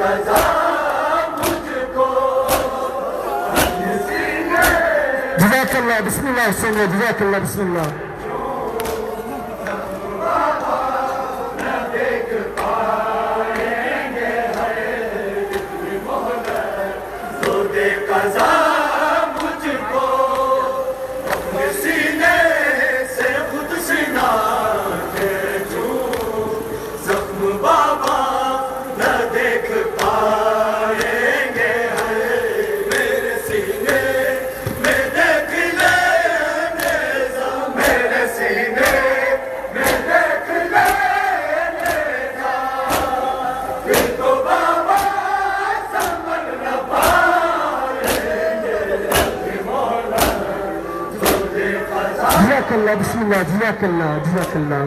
कज़ा मुझको जज़ाकल्लाह बिस्मिल्लाह सुनिए जज़ाकल्लाह बिस्मिल्लाह कज़ा मुझको अपने सीने से खुद सीना खींचूं जख्म बाबा न देख पाएंगे मेरे सीने में देख लेने जा मेरे सीने में देख लेने जा फिर तो बाबा संभल न जज़ाकल्लाह बिस्मिल्लाह जज़ाकल्लाह जज़ाकल्लाह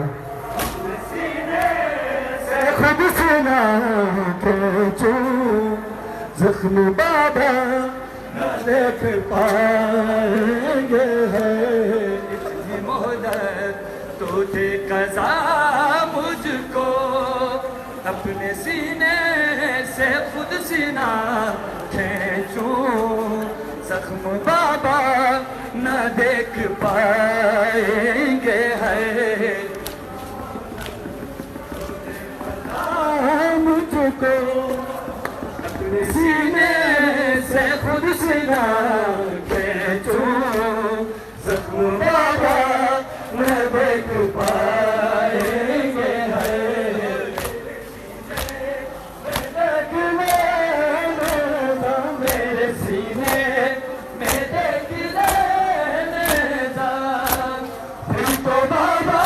खुद सीना खींचूं जख्म बाबा न देख पाएंगे इतनी मोहलत तो दे कज़ा मुझको अपने सीने से खुद सीना खींचूं जख्म बाबा न देख पाएंगे मुझको अपने सीने से खुद सीना खींचूं जख्म बाबा न देख पाएंगे मेरे सीने में देख लेने जा फिर तो बाबा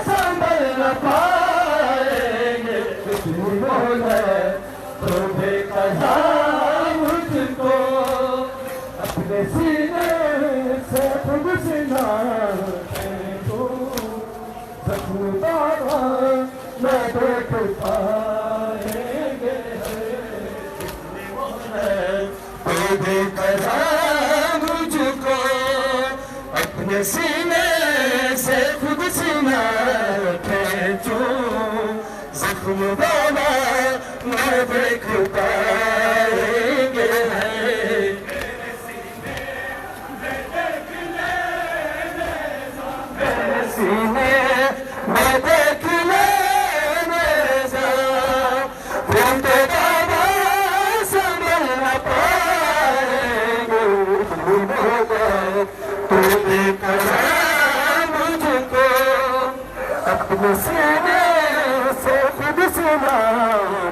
संभल न पाएंगे तो बेकज़ा मुझको अपने सीने से खुद सीना खींचूं जख्म बाबा न देख पाएंगे तो बेकज़ा मुझको अपने सीने से खुद सीना खींचूं जख्म बाबा न देख पाएंगे मेरे सीने में देख लेने जा मेरे सीने में देख लेने जा फिर तो बाबा संभल न पाएंगे तो बेकज़ा मुझको अपने सीने से खुद सीना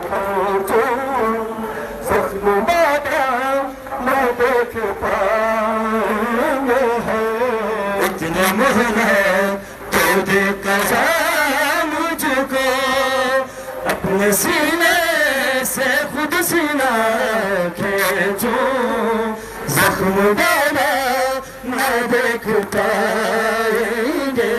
खींचूं जख्म बाबा न देख पाएंगे इतने मोहलत तो दे कज़ा मुझको अपने सीने से खुद सीना खींचूं जख्म बाबा न देख पाएंगे